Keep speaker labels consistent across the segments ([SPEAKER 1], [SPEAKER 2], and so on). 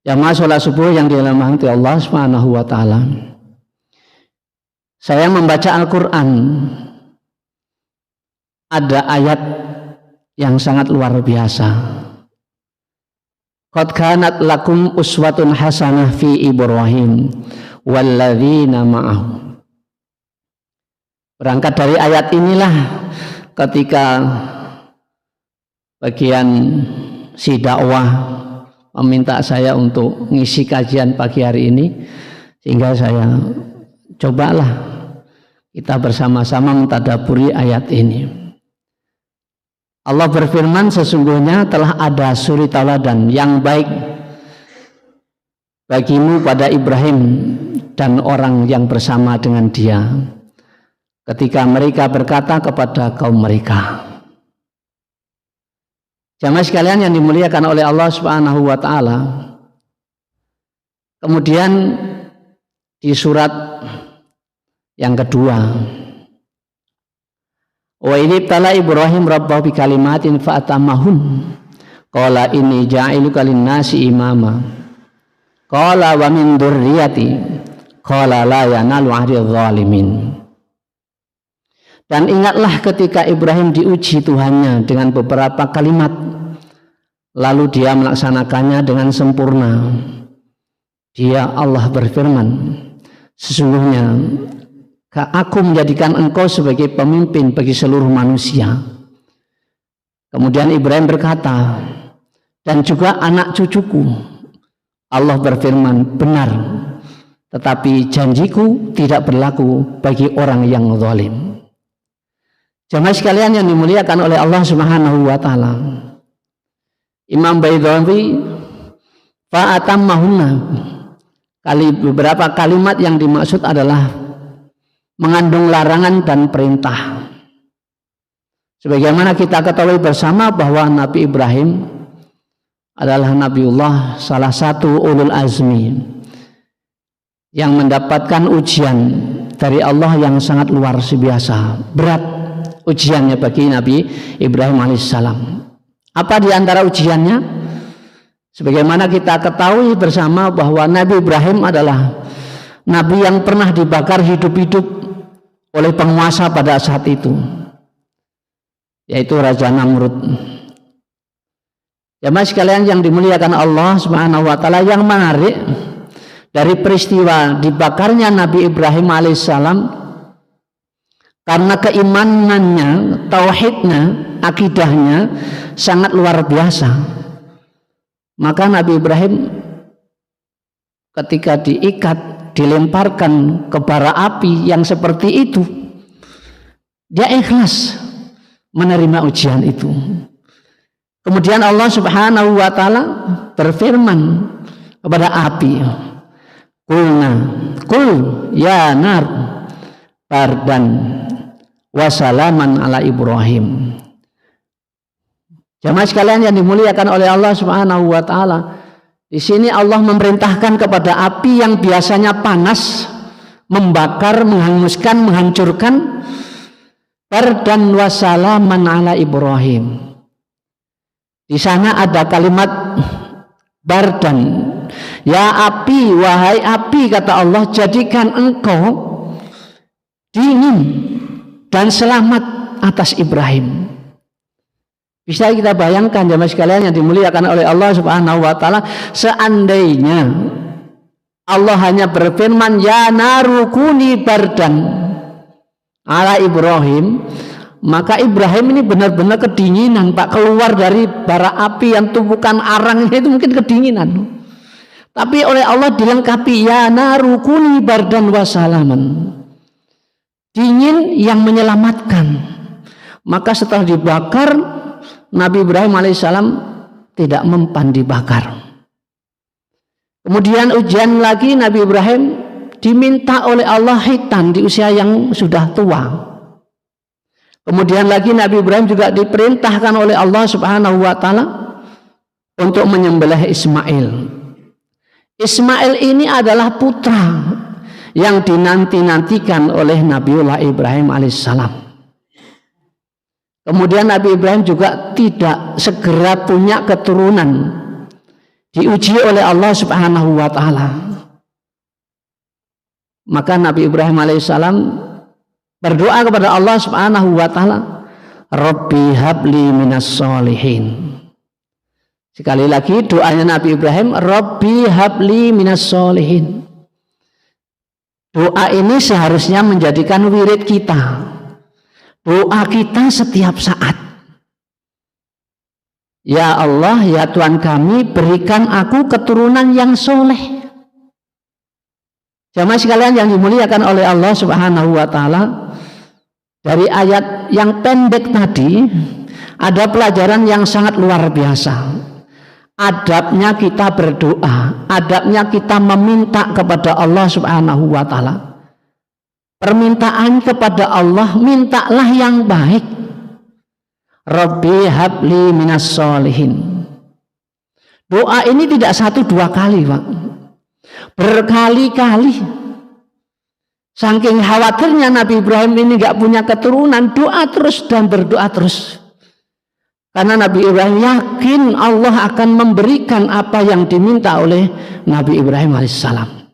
[SPEAKER 1] Jamaah sholat subuh yang dirahmati Allah Subhanahu wa taala. Saya membaca Al-Qur'an. Ada ayat yang sangat luar biasa. Qad kanat lakum uswatun hasanah fi Ibrahim walladzina ma'ahu. Berangkat dari ayat inilah ketika bagian si dakwah meminta saya untuk ngisi kajian pagi hari ini, sehingga saya cobalah kita bersama-sama mentadaburi ayat ini. Allah berfirman, sesungguhnya telah ada suri tauladan yang baik bagimu pada Ibrahim dan orang yang bersama dengan dia ketika mereka berkata kepada kaum mereka. Jamaah sekalian yang dimuliakan oleh Allah Subhanahu wa taala. Kemudian di surat yang kedua, wa idh tala Ibrahim rabbahu bi kalimatin fa atammahun qala inni ja'iluka lin-nasi imama qala wa min dzurriyyati qala la yanalu ahdi dzalimin. Dan ingatlah ketika Ibrahim diuji Tuhannya dengan beberapa kalimat, lalu dia melaksanakannya dengan sempurna. Dia Allah berfirman, sesungguhnya aku menjadikan engkau sebagai pemimpin bagi seluruh manusia. Kemudian Ibrahim berkata, dan juga anak cucuku. Allah berfirman, benar, tetapi janjiku tidak berlaku bagi orang yang zalim. Jamaah sekalian yang dimuliakan oleh Allah Subhanahu wa taala. Imam Baidhawi fa'atammahunna, beberapa kalimat yang dimaksud adalah mengandung larangan dan perintah. Sebagaimana kita ketahui bersama bahwa Nabi Ibrahim adalah Nabiullah, salah satu ulul azmi yang mendapatkan ujian dari Allah yang sangat luar biasa, berat ujiannya bagi Nabi Ibrahim alaihissalam. Apa di antara ujiannya? Sebagaimana kita ketahui bersama bahwa Nabi Ibrahim adalah Nabi yang pernah dibakar hidup-hidup oleh penguasa pada saat itu, yaitu Raja Namrud. Jamaah sekalian yang dimuliakan Allah Subhanahu wa taala, yang menarik dari peristiwa dibakarnya Nabi Ibrahim alaihissalam, karena keimanannya, tauhidnya, akidahnya sangat luar biasa. Maka Nabi Ibrahim ketika diikat, dilemparkan ke bara api yang seperti itu, dia ikhlas menerima ujian itu. Kemudian Allah Subhanahu wa taala berfirman kepada api, Qul ya nar bardan wasalaman ala Ibrahim. Jamaah sekalian yang dimuliakan oleh Allah Subhanahu wa taala, di sini Allah memerintahkan kepada api yang biasanya panas, membakar, menghanguskan, menghancurkan, bardan wasalaman ala Ibrahim. Di sana ada kalimat bardan, ya api, wahai api, kata Allah, jadikan engkau dingin dan selamat atas Ibrahim. Bisa kita bayangkan jemaah sekalian yang dimuliakan oleh Allah Subhanahu wa taala, seandainya Allah hanya berfirman ya narukuni bardan ala Ibrahim, maka Ibrahim ini benar-benar kedinginan, Pak, keluar dari bara api yang tumpukan arangnya itu mungkin kedinginan. Tapi oleh Allah dilengkapi ya narukuni bardan wasalaman, dingin yang menyelamatkan. Maka setelah dibakar, Nabi Ibrahim alaihissalam tidak mempan dibakar. Kemudian ujian lagi, Nabi Ibrahim diminta oleh Allah hitan di usia yang sudah tua. Kemudian lagi Nabi Ibrahim juga diperintahkan oleh Allah Subhanahu wa taala untuk menyembelih Ismail. Ismail ini adalah putra yang dinanti-nantikan oleh Nabiullah Ibrahim alaihissalam. Kemudian Nabi Ibrahim juga tidak segera punya keturunan diuji oleh Allah Subhanahu wa taala. Maka Nabi Ibrahim alaihissalam berdoa kepada Allah Subhanahu wa taala, Rabbi habli minas solihin. Sekali lagi doanya Nabi Ibrahim, Rabbi habli minas solihin. Doa ini seharusnya menjadikan wirid kita, doa kita setiap saat. Ya Allah, ya Tuhan kami, berikan aku keturunan yang soleh. Jamaah sekalian yang dimuliakan oleh Allah Subhanahu wa taala, dari ayat yang pendek tadi ada pelajaran yang sangat luar biasa. Adabnya kita berdoa, adabnya kita meminta kepada Allah Subhanahu wa taala. Permintaan kepada Allah, mintalah yang baik. Rabbi habli minas solihin. Doa ini tidak 1-2 kali, Pak. Berkali-kali. Saking khawatirnya Nabi Ibrahim ini gak punya keturunan, doa terus dan berdoa terus. Karena Nabi Ibrahim yakin Allah akan memberikan apa yang diminta oleh Nabi Ibrahim alaihissalam.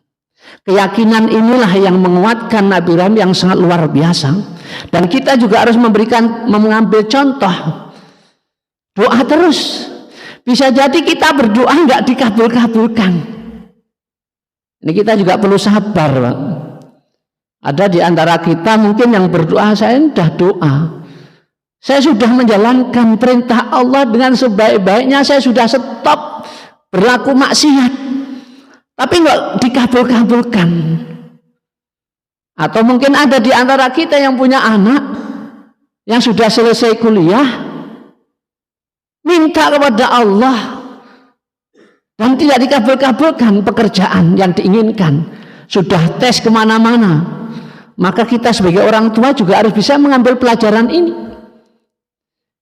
[SPEAKER 1] Keyakinan inilah yang menguatkan Nabi Ibrahim yang sangat luar biasa. Dan kita juga harus mengambil contoh. Doa terus. Bisa jadi kita berdoa nggak dikabul-kabulkan. Ini kita juga perlu sabar, Pak. Ada di antara kita mungkin yang berdoa, saya sudah doa, saya sudah menjalankan perintah Allah dengan sebaik-baiknya, saya sudah stop berlaku maksiat, tapi nggak dikabul-kabulkan. Atau mungkin ada di antara kita yang punya anak yang sudah selesai kuliah, minta kepada Allah dan tidak dikabul-kabulkan pekerjaan yang diinginkan, sudah tes kemana-mana. Maka kita sebagai orang tua juga harus bisa mengambil pelajaran ini.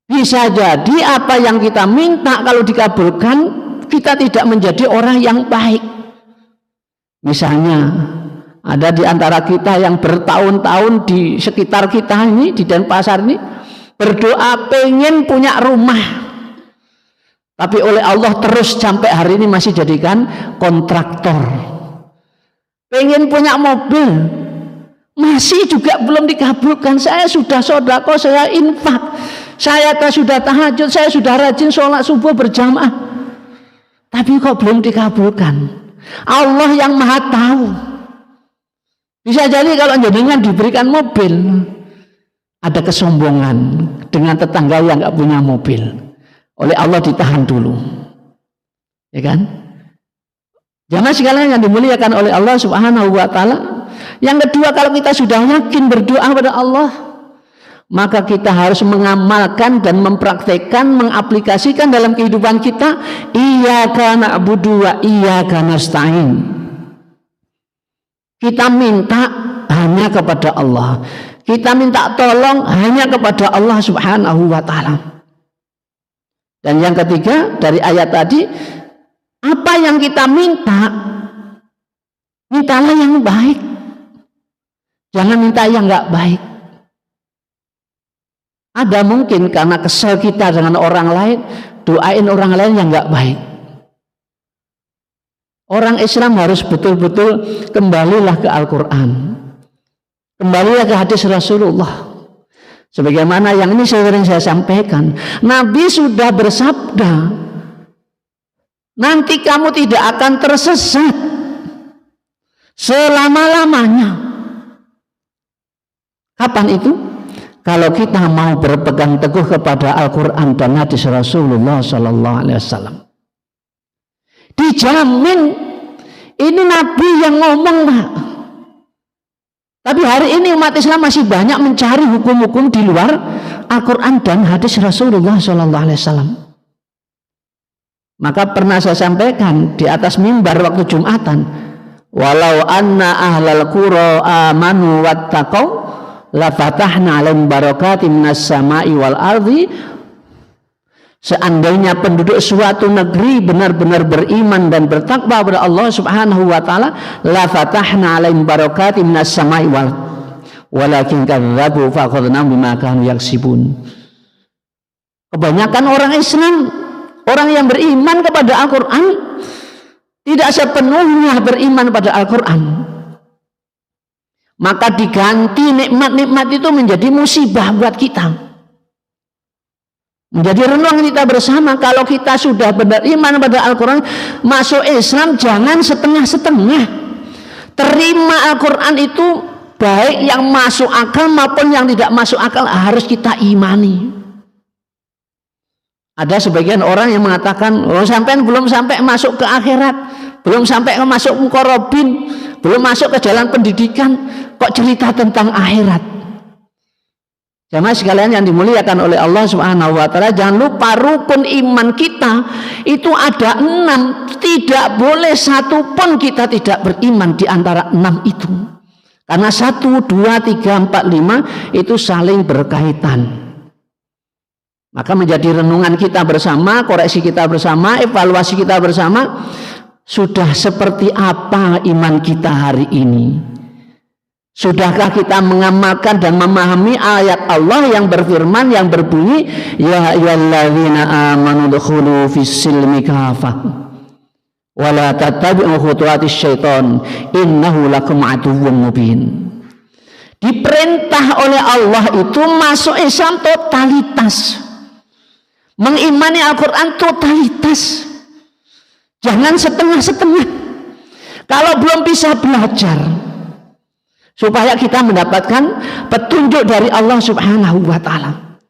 [SPEAKER 1] Bisa jadi apa yang kita minta kalau dikabulkan, kita tidak menjadi orang yang baik. Misalnya ada di antara kita yang bertahun-tahun di sekitar kita ini, di Denpasar ini, berdoa pengen punya rumah, tapi oleh Allah terus sampai hari ini masih jadikan kontraktor. Pengen punya mobil, masih juga belum dikabulkan. Saya sudah sodako, saya infak, saya sudah tahajud, saya sudah rajin sholat subuh berjamaah, tapi kok belum dikabulkan. Allah yang maha tahu. Bisa jadi kalau jenengan diberikan mobil, ada kesombongan dengan tetangga yang nggak punya mobil, oleh Allah ditahan dulu, ya kan? Jamaah sekalian yang dimuliakan oleh Allah Subhanahu wa taala. Yang kedua, kalau kita sudah yakin berdoa kepada Allah, maka kita harus mengamalkan dan mempraktekkan, mengaplikasikan dalam kehidupan kita. Iyyaka na'budu wa iyyaka nasta'in. Kita minta hanya kepada Allah, kita minta tolong hanya kepada Allah Subhanahu wa ta'ala. Dan yang ketiga dari ayat tadi, apa yang kita minta, mintalah yang baik, jangan minta yang nggak baik. Ada mungkin karena kesel kita dengan orang lain, doain orang lain yang nggak baik. Orang Islam harus betul-betul kembalilah ke Al-Quran, kembalilah ke hadis Rasulullah. Sebagaimana yang ini sering saya sampaikan, Nabi sudah bersabda, nanti kamu tidak akan tersesat selama-lamanya. Kapan itu? Kalau kita mau berpegang teguh kepada Al-Quran dan hadis Rasulullah Sallallahu Alaihi Wasallam. Dijamin. Ini Nabi yang ngomong, Pak. Tapi hari ini umat Islam masih banyak mencari hukum-hukum di luar Al-Quran dan hadis Rasulullah Sallallahu Alaihi Wasallam. Maka pernah saya sampaikan di atas mimbar waktu Jumatan, walau anna ahlal qura amanu wattaqau la fatahna 'alaihim barakatim minas sama'i wal ardi. Seandainya penduduk suatu negeri benar-benar beriman dan bertakwa kepada Allah Subhanahu wa taala, la fatahna 'alaihim barakatim minas sama'i wal walakin kadzdzabu fa akhadnahum bima kanu yaksibun. Kebanyakan orang Islam Orang yang beriman kepada Al-Quran tidak sepenuhnya beriman pada Al-Quran. Maka diganti nikmat-nikmat itu menjadi musibah buat kita. Menjadi renungan kita bersama. Kalau kita sudah beriman pada Al-Quran, masuk Islam jangan setengah-setengah. Terima Al-Quran itu baik yang masuk akal maupun yang tidak masuk akal harus kita imani. Ada sebagian orang yang mengatakan, oh sampai belum sampai masuk ke akhirat, belum sampai masuk muqarrabin, belum masuk ke jalan pendidikan, kok cerita tentang akhirat. Jamaah sekalian yang dimuliakan oleh Allah Subhanahu wa taala, jangan lupa rukun iman kita itu ada 6, tidak boleh satu pun kita tidak beriman di antara 6 itu. Karena 1, 2, 3, 4, 5 itu saling berkaitan. Maka menjadi renungan kita bersama, koreksi kita bersama, evaluasi kita bersama, sudah seperti apa iman kita hari ini? Sudahkah kita mengamalkan dan memahami ayat Allah yang berfirman, yang berbunyi, ya ayyuhalladzina amanu dkhulu fis-silmi kafah wa la tattabi'u khutuwatis syaitan innahu lakum aduwwun mubin. Diperintah oleh Allah itu masuk Islam totalitas. Mengimani Al-Quran totalitas, jangan setengah-setengah. Kalau belum bisa belajar, supaya kita mendapatkan petunjuk dari Allah Subhanahu wa taala.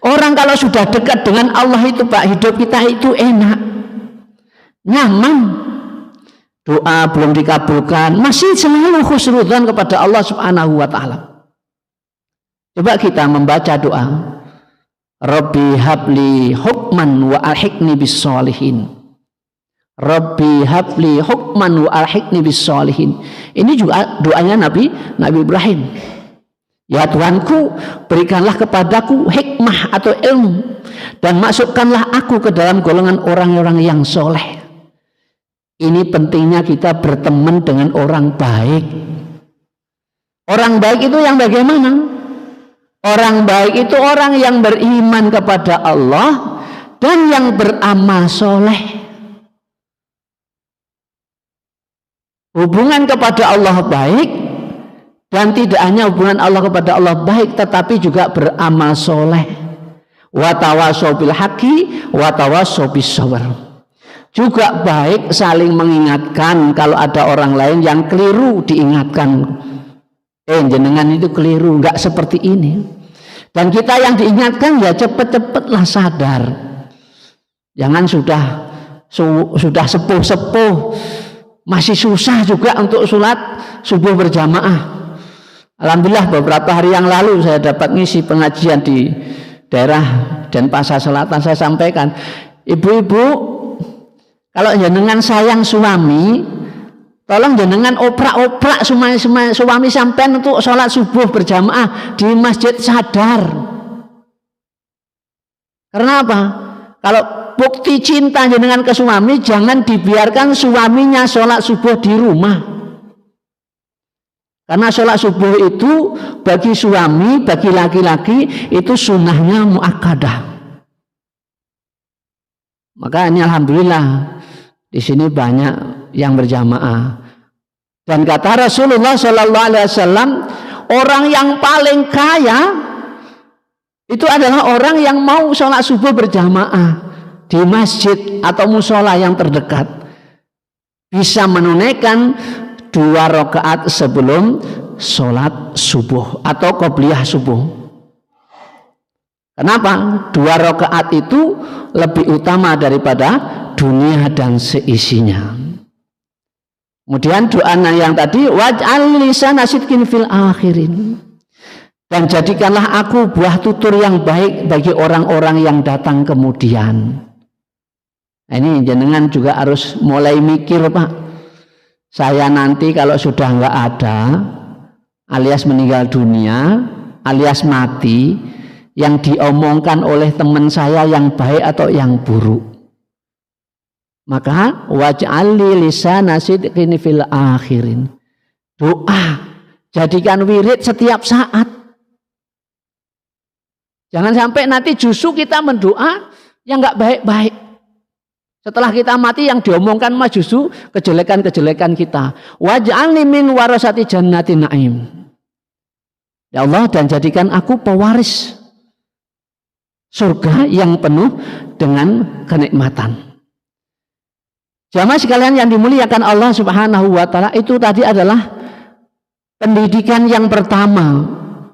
[SPEAKER 1] Orang kalau sudah dekat dengan Allah itu Pak, hidup kita itu enak, nyaman. Doa belum dikabulkan, masih selalu khusnudzan kepada Allah Subhanahu wa taala. Coba kita membaca doa, Rabbi habli hukman wa alhiqni bis sholihin. Rabbi habli hukman wa alhiqni bis sholihin. Ini juga doanya Nabi Ibrahim. Ya Tuhanku, berikanlah kepadaku hikmah atau ilmu dan masukkanlah aku ke dalam golongan orang-orang yang soleh. Ini pentingnya kita berteman dengan orang baik. Orang baik itu yang bagaimana? Orang baik itu orang yang beriman kepada Allah dan yang beramal soleh. Hubungan kepada Allah baik, dan tidak hanya hubungan Allah kepada Allah baik, tetapi juga beramal soleh. Wa tawassaw bil haqqi wa tawassaw bis sabr. Juga baik saling mengingatkan kalau ada orang lain yang keliru, diingatkan. Jenengan itu keliru, enggak seperti ini. Dan kita yang diingatkan ya cepet-cepetlah sadar. Jangan sudah sepuh-sepuh masih susah juga untuk sholat subuh berjamaah. Alhamdulillah beberapa hari yang lalu saya dapat ngisi pengajian di daerah Denpasar Selatan. Saya sampaikan, ibu-ibu kalau jenengan sayang suami, tolong jenengan oprak-oprak suami sampean untuk sholat subuh berjamaah di masjid, sadar. Karena apa? Kalau bukti cinta jenengan ke suami, jangan dibiarkan suaminya sholat subuh di rumah. Karena sholat subuh itu bagi suami, bagi laki-laki itu sunnahnya muakkadah. Maka ini alhamdulillah di sini banyak yang berjamaah. Dan kata Rasulullah Sallallahu Alaihi Wasallam, orang yang paling kaya itu adalah orang yang mau sholat subuh berjamaah di masjid atau musola yang terdekat, bisa menunaikan 2 rakaat sebelum sholat subuh atau qobliyah subuh. Kenapa? 2 rakaat itu lebih utama daripada dunia dan seisinya. Kemudian doa yang tadi, waj'al lisana sidqin fil akhirin, dan jadikanlah aku buah tutur yang baik bagi orang-orang yang datang kemudian. Ini jenengan juga harus mulai mikir, Pak. Saya nanti kalau sudah nggak ada, alias meninggal dunia, alias mati, yang diomongkan oleh teman saya yang baik atau yang buruk. Maka waj'al lisana sidqin fil akhirin. Doa, jadikan wirid setiap saat. Jangan sampai nanti justru kita mendoa yang nggak baik-baik. Setelah kita mati yang diomongkan mah justru kejelekan-kejelekan kita. Waj'alni min warasati jannatin na'im. Ya Allah, dan jadikan aku pewaris surga yang penuh dengan kenikmatan. Jamaah sekalian yang dimuliakan Allah Subhanahu wa taala, itu tadi adalah pendidikan yang pertama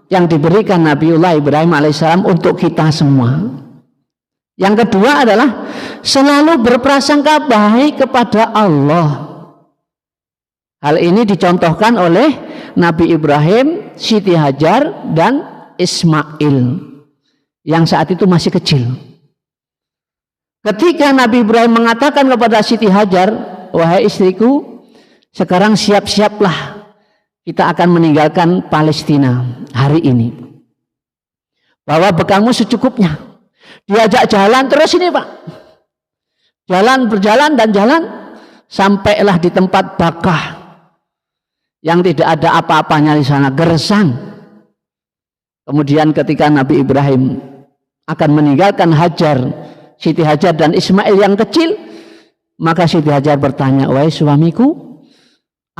[SPEAKER 1] yang diberikan Nabiullah Ibrahim alaihissalam untuk kita semua. Yang kedua adalah selalu berprasangka baik kepada Allah. Hal ini dicontohkan oleh Nabi Ibrahim, Siti Hajar, dan Ismail yang saat itu masih kecil. Ketika Nabi Ibrahim mengatakan kepada Siti Hajar, wahai istriku, sekarang siap-siaplah, kita akan meninggalkan Palestina hari ini. Bawa bekalmu secukupnya. Diajak jalan terus ini Pak. Berjalan dan jalan sampailah di tempat Bakah yang tidak ada apa-apanya di sana, gersang. Kemudian ketika Nabi Ibrahim akan meninggalkan Siti Hajar dan Ismail yang kecil, maka Siti Hajar bertanya, wahai suamiku,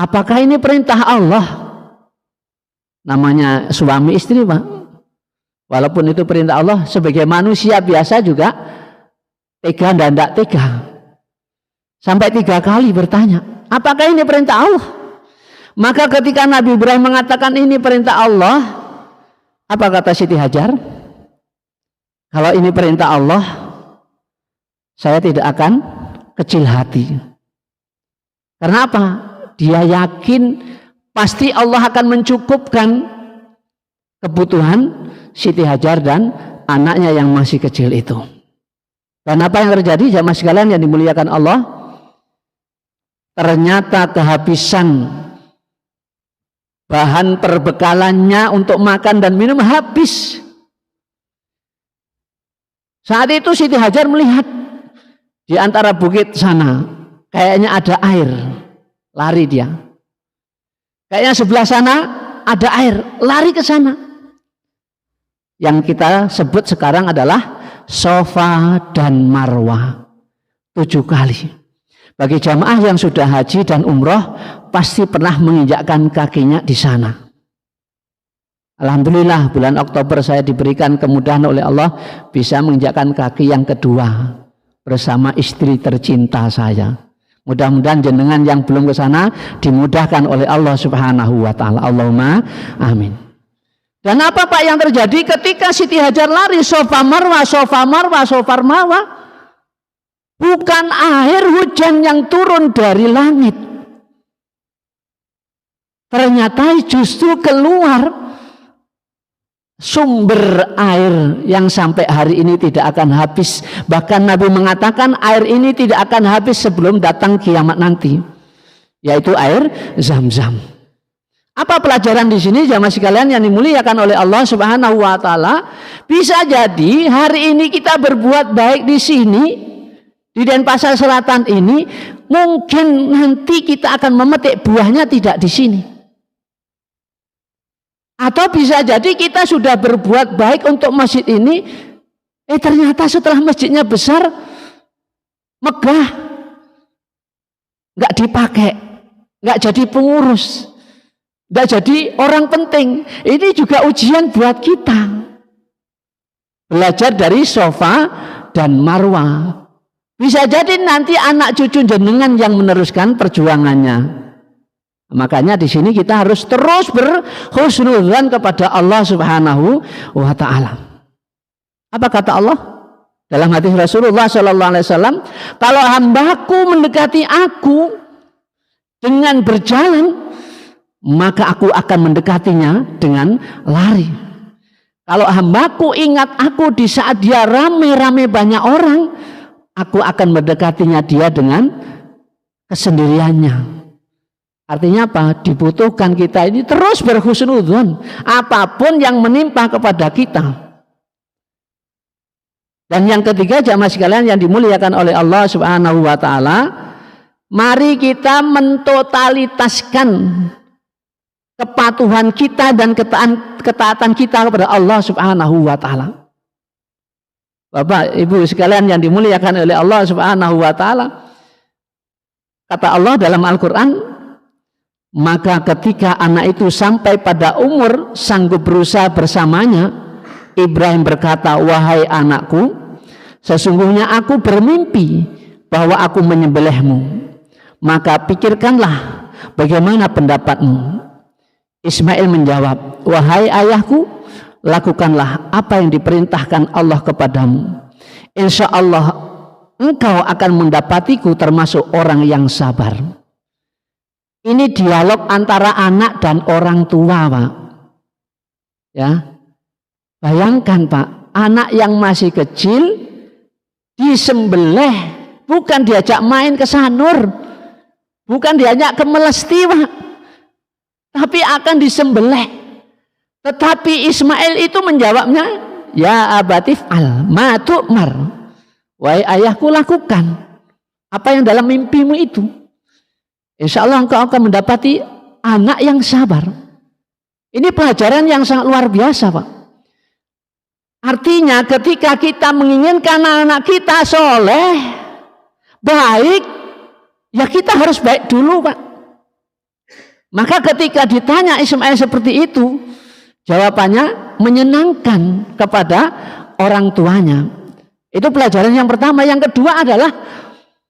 [SPEAKER 1] apakah ini perintah Allah? Namanya suami istri Pak. Walaupun itu perintah Allah, sebagai manusia biasa juga tega dan tidak tega. Sampai 3 kali bertanya, apakah ini perintah Allah? Maka ketika Nabi Ibrahim mengatakan ini perintah Allah, apa kata Siti Hajar? Kalau ini perintah Allah, saya tidak akan kecil hati. Karena apa? Dia yakin pasti Allah akan mencukupkan kebutuhan Siti Hajar dan anaknya yang masih kecil itu. Dan apa yang terjadi jamaah sekalian yang dimuliakan Allah? Ternyata kehabisan bahan perbekalannya untuk makan dan minum habis. Saat itu Siti Hajar melihat di antara bukit sana kayaknya ada air, lari dia. Kayaknya sebelah sana ada air, lari ke sana. Yang kita sebut sekarang adalah Safa dan Marwah 7 kali. Bagi jamaah yang sudah haji dan umroh pasti pernah menginjakkan kakinya di sana. Alhamdulillah bulan Oktober saya diberikan kemudahan oleh Allah bisa menginjakkan kaki yang kedua bersama istri tercinta saya. Mudah-mudahan jenengan yang belum ke sana dimudahkan oleh Allah Subhanahu wa taala. Allahumma amin. Dan apa Pak yang terjadi ketika Siti Hajar lari Safa Marwah, bukan air hujan yang turun dari langit. Ternyata justru keluar sumber air yang sampai hari ini tidak akan habis. Bahkan Nabi mengatakan air ini tidak akan habis sebelum datang kiamat nanti, yaitu air Zam-Zam. Apa pelajaran di sini jamaah sekalian yang dimuliakan oleh Allah Subhanahu wa taala? Bisa jadi hari ini kita berbuat baik di sini di Denpasar Selatan ini, mungkin nanti kita akan memetik buahnya tidak di sini. Atau bisa jadi kita sudah berbuat baik untuk masjid ini, ternyata setelah masjidnya besar, megah, nggak dipakai, nggak jadi pengurus, nggak jadi orang penting. Ini juga ujian buat kita. Belajar dari Safa dan Marwah. Bisa jadi nanti anak cucu jenengan yang meneruskan perjuangannya. Makanya di sini kita harus terus berhusnudzan kepada Allah Subhanahu wa taala. Apa kata Allah? Dalam hadis Rasulullah sallallahu alaihi wasallam, kalau hambaku mendekati aku dengan berjalan, maka aku akan mendekatinya dengan lari. Kalau hambaku ingat aku di saat dia rame-rame banyak orang, aku akan mendekatinya dia dengan kesendiriannya. Artinya apa? Dibutuhkan kita ini terus berhusnudzon apapun yang menimpa kepada kita. Dan yang ketiga jamaah sekalian yang dimuliakan oleh Allah Subhanahu wa taala, mari kita mentotalitaskan kepatuhan kita dan ketaatan kita kepada Allah Subhanahu wa taala. Bapak, Ibu sekalian yang dimuliakan oleh Allah Subhanahu wa taala. Kata Allah dalam Al-Qur'an, maka ketika anak itu sampai pada umur sanggup berusaha bersamanya, Ibrahim berkata, "Wahai anakku, sesungguhnya aku bermimpi bahwa aku menyembelihmu. Maka pikirkanlah bagaimana pendapatmu." Ismail menjawab, "Wahai ayahku, lakukanlah apa yang diperintahkan Allah kepadamu. Insya Allah engkau akan mendapatiku termasuk orang yang sabar." Ini dialog antara anak dan orang tua, Pak. Ya, bayangkan Pak, anak yang masih kecil disembelih, bukan diajak main ke sanur, bukan diajak ke melesti, Pak, tapi akan disembelih. Tetapi Ismail itu menjawabnya, "Ya abatif al ma tu'mar." Wahai ayahku, lakukan apa yang dalam mimpimu itu. Insya Allah engkau akan mendapati anak yang sabar. Ini pelajaran yang sangat luar biasa, Pak. Artinya ketika kita menginginkan anak kita soleh, baik, ya kita harus baik dulu, Pak. Maka ketika ditanya Ismail seperti itu, jawabannya menyenangkan kepada orang tuanya. Itu pelajaran yang pertama. Yang kedua adalah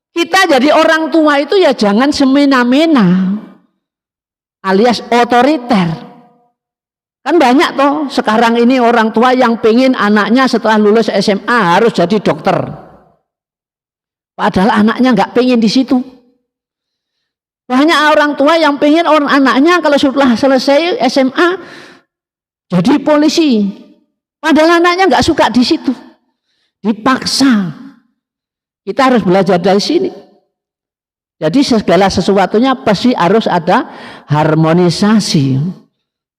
[SPEAKER 1] kita jadi orang tua itu ya jangan semena-mena alias otoriter. Kan banyak toh sekarang ini orang tua yang pengen anaknya setelah lulus SMA harus jadi dokter. Padahal anaknya nggak pengen di situ. Banyak orang tua yang pengen orang anaknya kalau sudah selesai SMA jadi polisi. Padahal anaknya nggak suka di situ. Dipaksa. Kita harus belajar dari sini. Jadi segala sesuatunya pasti harus ada harmonisasi.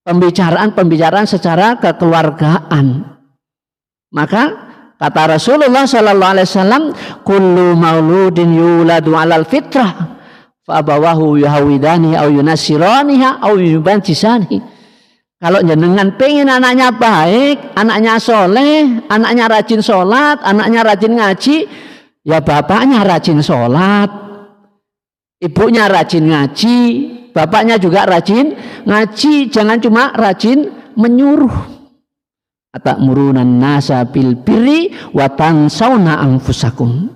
[SPEAKER 1] Pembicaraan secara kekeluargaan. Maka kata Rasulullah sallallahu alaihi wasallam, "Kullu mauludin yuladu 'alal fitrah, fa abawahu yuhawidani aw yunassiraniha aw yubantisani." Kalau jenengan pengen anaknya baik, anaknya soleh, anaknya rajin sholat, anaknya rajin ngaji, ya bapaknya rajin sholat, ibunya rajin ngaji, bapaknya juga rajin ngaji. Jangan cuma rajin menyuruh. Atamuruna nasa bil birri wa tansawna anfusakum.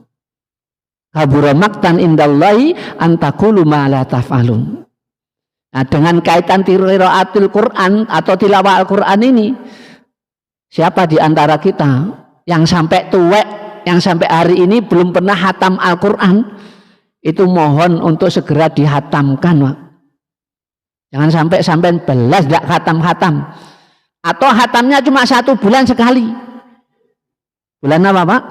[SPEAKER 1] Kabura maktan indallahi an taqulu ma la taf'alun. Nah, dengan kaitan qiraatul Quran atau tilawah Al-Quran ini, siapa di antara kita yang sampai tuwek, yang sampai hari ini belum pernah hatam Al-Quran, itu mohon untuk segera dihatamkan, Pak. Jangan sampai belas tidak hatam-hatam, atau hatamnya cuma 1 bulan sekali. Bulan apa, Pak?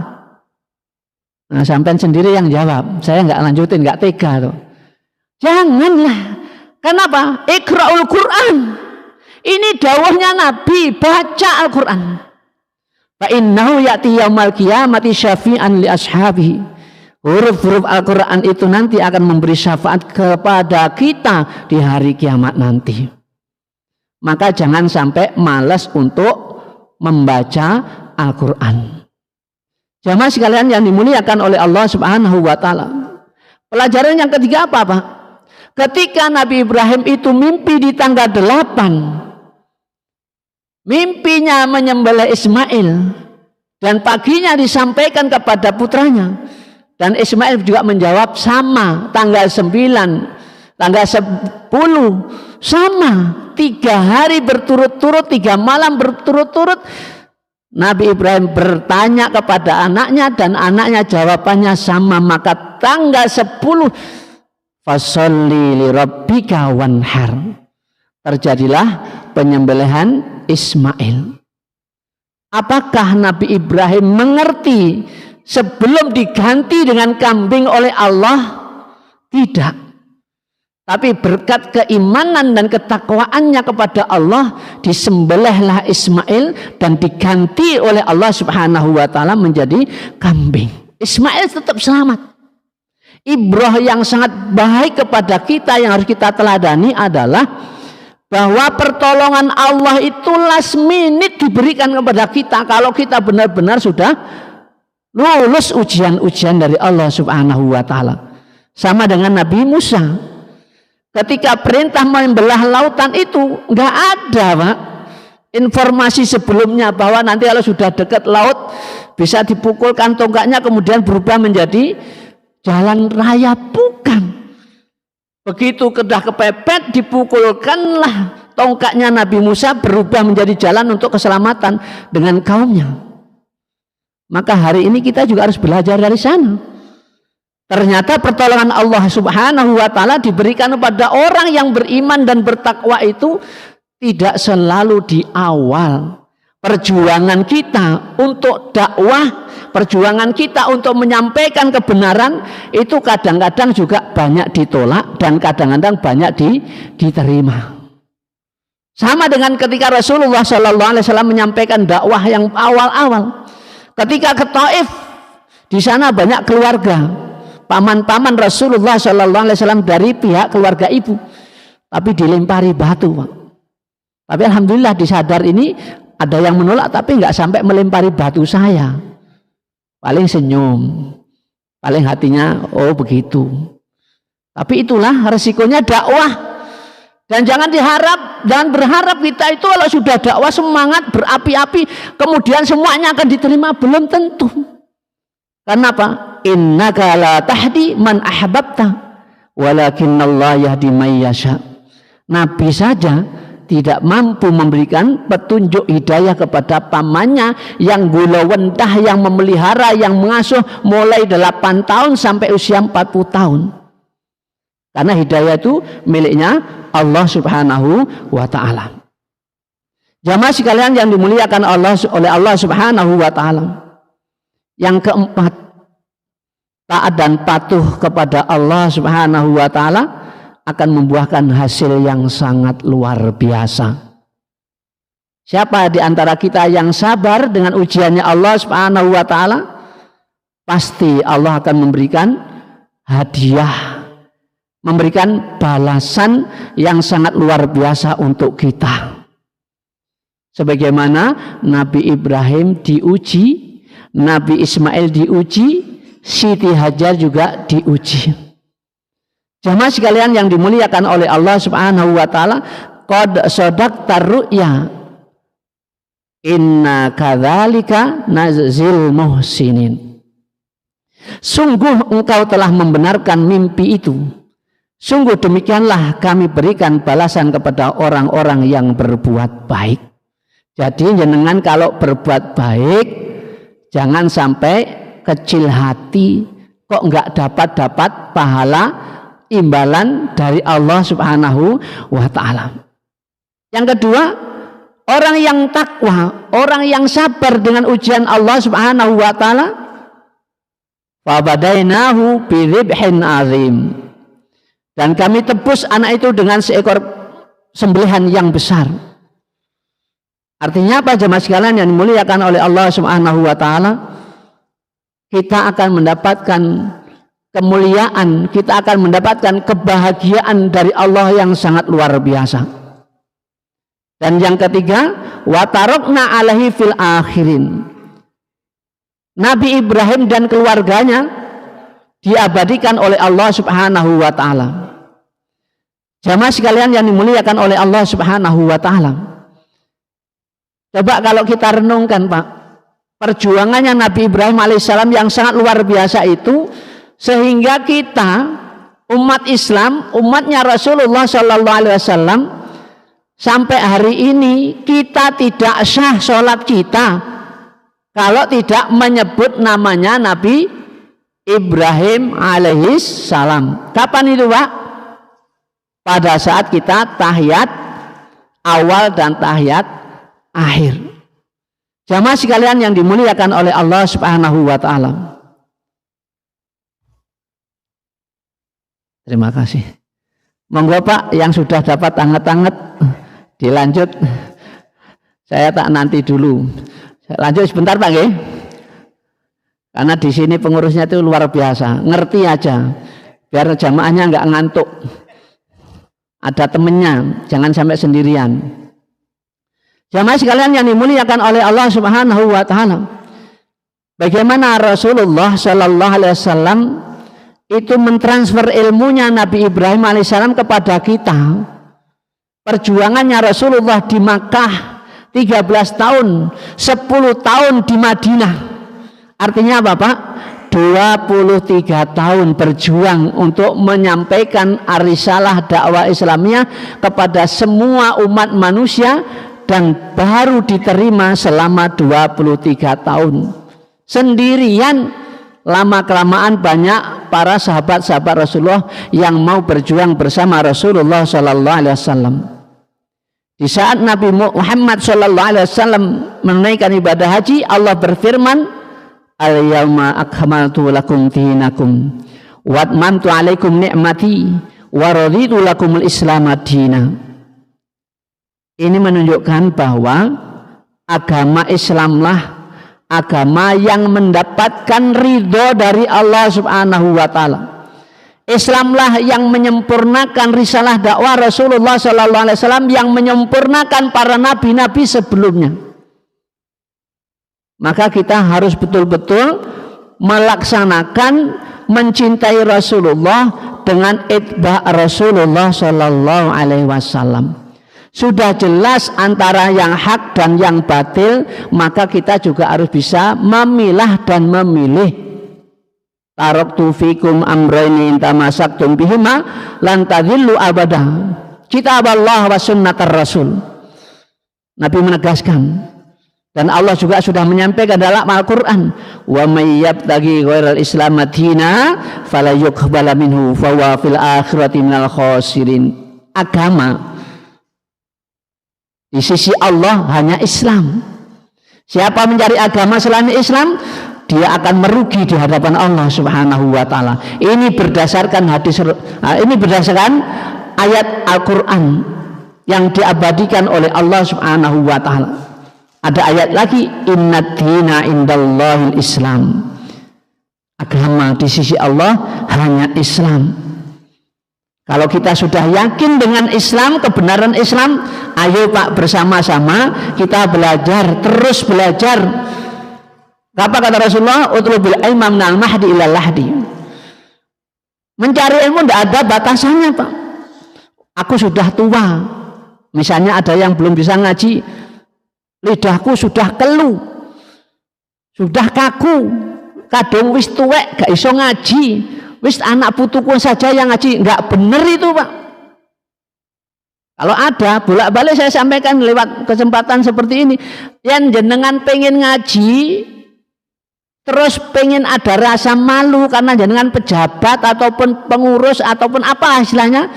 [SPEAKER 1] Nah, sampai sendiri yang jawab. Saya nggak lanjutin, nggak tega tuh. Janganlah. Kenapa? Iqra'ul Quran. Ini dawuhnya Nabi, baca Al-Quran. Fa innahu ya'ti yaumal qiyamati syafi'an li ashabihi. Huruf-huruf Al-Quran itu nanti akan memberi syafaat kepada kita di hari kiamat nanti. Maka jangan sampai malas untuk membaca Al-Quran. Jamaah sekalian yang dimuliakan oleh Allah Subhanahu wa taala. Pelajaran yang ketiga apa, Pak? Ketika Nabi Ibrahim itu mimpi di tanggal 8, mimpinya menyembelih Ismail, dan paginya disampaikan kepada putranya, dan Ismail juga menjawab sama. Tanggal 9, tanggal 10 sama, 3 hari berturut-turut, 3 malam berturut-turut Nabi Ibrahim bertanya kepada anaknya, dan anaknya jawabannya sama. Maka tanggal 10 fasholli li rabbika wanhar, terjadilah penyembelihan Ismail. Apakah Nabi Ibrahim mengerti sebelum diganti dengan kambing oleh Allah? Tidak. Tapi berkat keimanan dan ketakwaannya kepada Allah, disembelihlah Ismail dan diganti oleh Allah Subhanahu wa taala menjadi kambing. Ismail tetap selamat. Ibrah yang sangat baik kepada kita yang harus kita teladani adalah bahwa pertolongan Allah itu last minute diberikan kepada kita kalau kita benar-benar sudah lulus ujian-ujian dari Allah Subhanahu wa taala. Sama dengan Nabi Musa. Ketika perintah membelah lautan itu enggak ada, Pak, informasi sebelumnya bahwa nanti kalau sudah dekat laut bisa dipukulkan tongkatnya kemudian berubah menjadi jalan raya. Bukan. Begitu kedah kepepet dipukulkanlah tongkatnya Nabi Musa, berubah menjadi jalan untuk keselamatan dengan kaumnya. Maka hari ini kita juga harus belajar dari sana. Ternyata pertolongan Allah Subhanahu wa taala diberikan kepada orang yang beriman dan bertakwa itu tidak selalu di awal. Perjuangan kita untuk dakwah, perjuangan kita untuk menyampaikan kebenaran itu kadang-kadang juga banyak ditolak dan kadang-kadang banyak diterima. Sama dengan ketika Rasulullah SAW menyampaikan dakwah yang awal-awal. Ketika ke Taif, di sana banyak keluarga, paman-paman Rasulullah SAW dari pihak keluarga ibu, tapi dilempari batu, Pak. Tapi alhamdulillah disadar ini ada yang menolak, tapi nggak sampai melempari batu saya. Paling senyum, paling hatinya oh begitu. Tapi itulah resikonya dakwah. Dan jangan diharap dan berharap kita itu kalau sudah dakwah semangat berapi-api kemudian semuanya akan diterima, belum tentu. Karena apa? Innaka la tahdi man ahbabta walakinnallaha yahdi may yasha. Nabi saja tidak mampu memberikan petunjuk hidayah kepada pamannya yang gulawentah, yang memelihara, yang mengasuh mulai 8 tahun sampai usia 40 tahun. Karena hidayah itu miliknya Allah Subhanahu wa taala. Jamaah sekalian yang dimuliakan oleh Allah Subhanahu wa taala. Yang keempat, taat dan patuh kepada Allah Subhanahu wa taala akan membuahkan hasil yang sangat luar biasa. Siapa di antara kita yang sabar dengan ujiannya Allah Subhanahu wa taala, pasti Allah akan memberikan hadiah, memberikan balasan yang sangat luar biasa untuk kita. Sebagaimana Nabi Ibrahim diuji, Nabi Ismail diuji, Siti Hajar juga diuji. Jamaah sekalian yang dimuliakan oleh Allah Subhanahu wa taala, qad shadaqta ru'ya inna kadzalika nazil muhsinin. Sungguh engkau telah membenarkan mimpi itu. Sungguh demikianlah kami berikan balasan kepada orang-orang yang berbuat baik. Jadi jenengan kalau berbuat baik jangan sampai kecil hati kok enggak dapat pahala imbalan dari Allah Subhanahu wa taala. Yang kedua, orang yang takwa, orang yang sabar dengan ujian Allah Subhanahu wa taala, fabadainahu biribhin azim. Dan kami tebus anak itu dengan seekor sembelihan yang besar. Artinya apa jemaah sekalian yang dimuliakan oleh Allah Subhanahu wa taala? Kita akan mendapatkan kemuliaan, kita akan mendapatkan kebahagiaan dari Allah yang sangat luar biasa. Dan yang ketiga, wa tarokna alaihi fil akhirin. Nabi Ibrahim dan keluarganya diabadikan oleh Allah Subhanahu wa taala. Jamaah sekalian yang dimuliakan oleh Allah Subhanahu wa taala. Coba kalau kita renungkan, Pak, perjuangannya Nabi Ibrahim alaihissalam yang sangat luar biasa itu, sehingga kita umat Islam, umatnya Rasulullah Shallallahu Alaihi Wasallam, sampai hari ini kita tidak sah sholat kita kalau tidak menyebut namanya Nabi Ibrahim alaihissalam. Kapan itu, Pak? Pada saat kita tahiyat awal dan tahiyat akhir. Jamaah sekalian yang dimuliakan oleh Allah Subhanahu wa taala. Terima kasih. Monggo Pak yang sudah dapat anget-anget dilanjut. Saya tak nanti dulu. Saya lanjut sebentar Pak nggih. Karena di sini pengurusnya itu luar biasa, ngerti aja. Biar jamaahnya enggak ngantuk. Ada temennya, jangan sampai sendirian. Jamaah sekalian yang dimuliakan oleh Allah Subhanahu wa taala. Bagaimana Rasulullah Shallallahu Alaihi Wasallam itu mentransfer ilmunya Nabi Ibrahim alaihissalam kepada kita. Perjuangannya Rasulullah di Makkah 13 tahun, 10 tahun di Madinah. Artinya apa Pak? 23 tahun berjuang untuk menyampaikan risalah dakwah Islamiyah kepada semua umat manusia, dan baru diterima selama 23 tahun. Sendirian. Lama kelamaan banyak para sahabat-sahabat Rasulullah yang mau berjuang bersama Rasulullah Sallallahu Alaihi Wasallam. Di saat Nabi Muhammad Sallallahu Alaihi Wasallam menunaikan ibadah haji, Allah berfirman, Al-yawma akmaltu lakum dinakum wa atmamtu alaikum ni'mati wa raditu lakumul Islam madina. Ini menunjukkan bahwa agama Islamlah agama yang mendapatkan ridho dari Allah Subhanahu wa taala. Islamlah yang menyempurnakan risalah dakwah Rasulullah sallallahu alaihi wasallam, yang menyempurnakan para nabi-nabi sebelumnya. Maka kita harus betul-betul melaksanakan mencintai Rasulullah dengan itba' Rasulullah sallallahu alaihi wasallam. Sudah jelas antara yang hak dan yang batil, maka kita juga harus bisa memilah dan memilih. Taraktu fikum amrayni in tamasaktum bihima lan tadhillu abada. Kitaballah wa sunnatar rasul. Nabi menegaskan, dan Allah juga sudah menyampaikan dalam Al-Qur'an, wa may yabtaghi ghairal islam madina fala yuqbala minhu fa huwa fil akhirati minal khasirin. Agama di sisi Allah hanya Islam. Siapa mencari agama selain Islam, dia akan merugi di hadapan Allah Subhanahu wa taala. Ini berdasarkan ayat Al-Qur'an yang diabadikan oleh Allah Subhanahu wa taala. Ada ayat lagi, innad dina indallahil Islam. Agama di sisi Allah hanya Islam. Kalau kita sudah yakin dengan Islam, kebenaran Islam, ayo Pak bersama-sama kita belajar, terus belajar. Apa kata Rasulullah? Utlubil ilma minal mahdi ilal lahdi. Mencari ilmu tidak ada batasannya Pak. Aku sudah tua, misalnya ada yang belum bisa ngaji, lidahku sudah kelu, sudah kaku, kadung wis tuwek gak iso ngaji. Wis anak putuku saja yang ngaji, nggak bener itu Pak. Kalau ada, bolak-balik saya sampaikan lewat kesempatan seperti ini, yang jenengan pengen ngaji, terus pengen ada rasa malu karena jenengan pejabat ataupun pengurus ataupun apa istilahnya,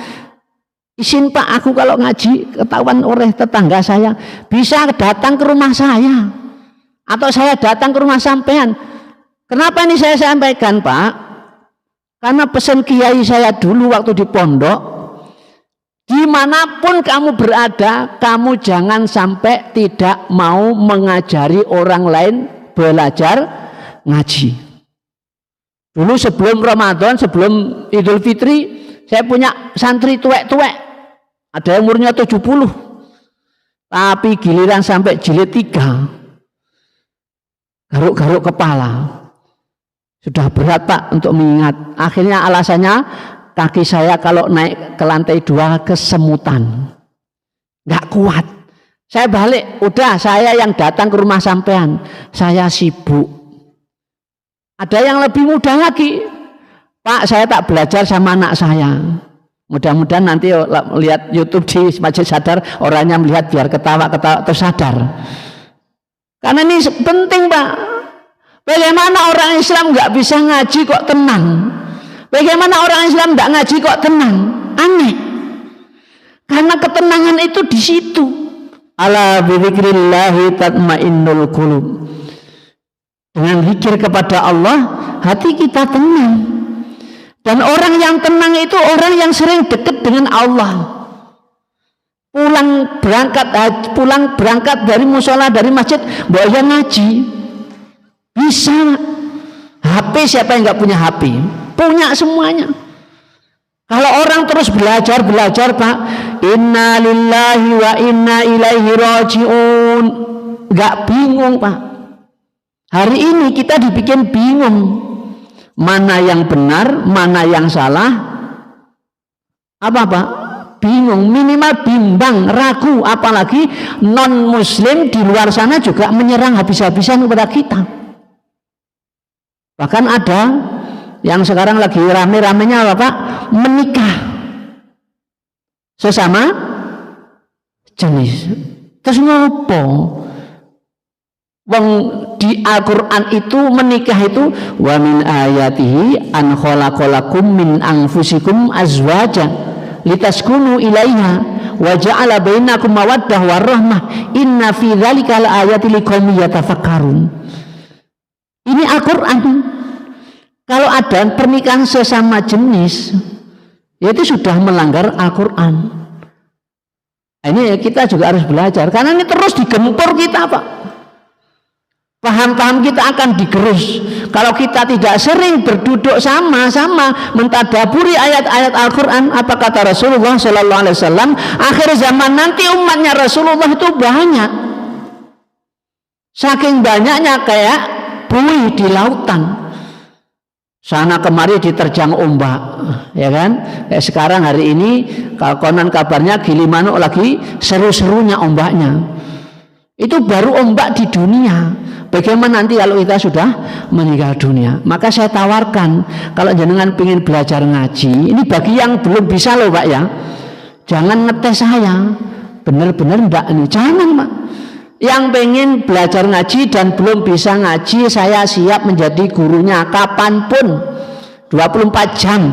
[SPEAKER 1] izin Pak, aku kalau ngaji ketahuan oleh tetangga saya, bisa datang ke rumah saya atau saya datang ke rumah sampean. Kenapa ini saya sampaikan Pak? Karena pesan kiai saya dulu waktu di pondok, dimanapun kamu berada, kamu jangan sampai tidak mau mengajari orang lain belajar ngaji. Dulu sebelum Ramadan, sebelum Idul Fitri, saya punya santri tuwek-tuwek, ada yang umurnya 70, tapi giliran sampai jilid 3, garuk-garuk kepala. Sudah berat Pak untuk mengingat. Akhirnya alasannya, kaki saya kalau naik ke lantai 2 kesemutan, nggak kuat. Saya balik, udah saya yang datang ke rumah sampean, saya sibuk. Ada yang lebih muda lagi, Pak saya tak belajar sama anak saya. Mudah-mudahan nanti lihat YouTube di Masjid Sadar, orangnya melihat biar ketawa-ketawa terus sadar. Karena ini penting Pak. Bagaimana orang Islam nggak bisa ngaji kok tenang? Bagaimana orang Islam nggak ngaji kok tenang? Aneh. Karena ketenangan itu di situ. Ala bidzikrillahi tatmainnul qulub. Dengan zikir kepada Allah, hati kita tenang. Dan orang yang tenang itu orang yang sering dekat dengan Allah. Pulang berangkat dari musola, dari masjid, bawa ngaji. Bisa. HP siapa yang nggak punya HP? Punya semuanya. Kalau orang terus belajar Pak, inna lillahi wa inna ilaihi raji'un, nggak bingung Pak. Hari ini kita dibikin bingung, mana yang benar, mana yang salah, apa-apa, bingung, minimal bimbang, ragu, apalagi non muslim di luar sana juga menyerang habis-habisan kepada kita. Bahkan ada yang sekarang lagi rame-ramenya apa Pak? Menikah sesama jenis. Terus ngopo? Wong di Al-Qur'an itu menikah itu wa min ayatihi an khalaqalakum min anfusikum azwaja litaskunu ilaiha wa ja'ala bainakum mawaddah warahmah inna fi dzalika laayatil liqaumin yatafakkarun. Ini Al-Qur'an. Kalau ada pernikahan sesama jenis, ya itu sudah melanggar Al-Qur'an. Ini kita juga harus belajar karena ini terus digempur kita Pak. Paham-paham kita akan digerus kalau kita tidak sering berduduk sama-sama mentadaburi ayat-ayat Al-Quran. Apa kata Rasulullah Sallallahu Alaihi Wasallam? Akhir zaman nanti umatnya Rasulullah itu banyak, saking banyaknya kayak buih di lautan, sana kemari diterjang ombak, ya kan? Sekarang hari ini kalau konon kabarnya Gilimanuk lagi seru-serunya ombaknya. Itu baru ombak di dunia. Bagaimana nanti kalau kita sudah meninggal dunia? Maka saya tawarkan, kalau jenengan pengen belajar ngaji, ini bagi yang belum bisa loh Pak ya, jangan ngetes saya, bener-bener enggak nih, jangan Pak. Yang pengen belajar ngaji dan belum bisa ngaji, saya siap menjadi gurunya kapanpun, 24 jam.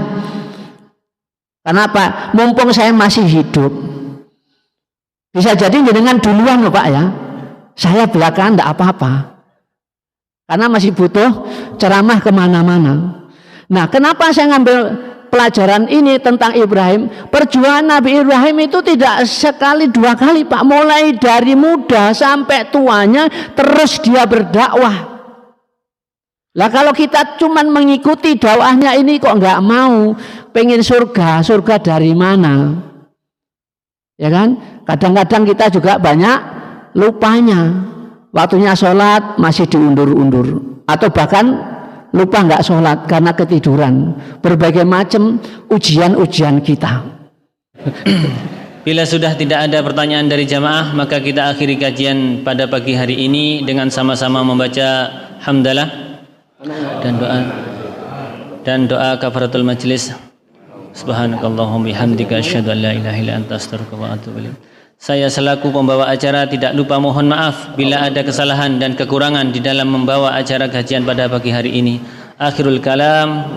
[SPEAKER 1] Kenapa? Mumpung saya masih hidup. Bisa jadi jenengan duluan loh Pak ya, saya belakangan enggak apa-apa. Karena masih butuh ceramah kemana-mana. Nah, kenapa saya ngambil pelajaran ini tentang Ibrahim? Perjuangan Nabi Ibrahim itu tidak sekali dua kali Pak. Mulai dari muda sampai tuanya terus dia berdakwah. Lah kalau kita cuman mengikuti dakwahnya ini kok nggak mau, pengen surga, surga dari mana? Ya kan? Kadang-kadang kita juga banyak lupanya. Waktunya sholat masih diundur-undur, atau bahkan lupa nggak sholat karena ketiduran. Berbagai macam ujian-ujian kita.
[SPEAKER 2] Bila sudah tidak ada pertanyaan dari jamaah, maka kita akhiri kajian pada pagi hari ini dengan sama-sama membaca hamdalah dan doa kafaratul majlis. Subhanakallahumma bihamdika asyhadu an la ilaha illa anta astaghfiruka wa atubu ilaik. Saya selaku pembawa acara tidak lupa mohon maaf bila ada kesalahan dan kekurangan di dalam membawa acara kajian pada pagi hari ini. Akhirul kalam,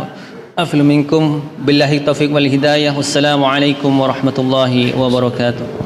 [SPEAKER 2] afilu minkum billahi taufiq wal hidayah. Wassalamualaikum warahmatullahi wabarakatuh.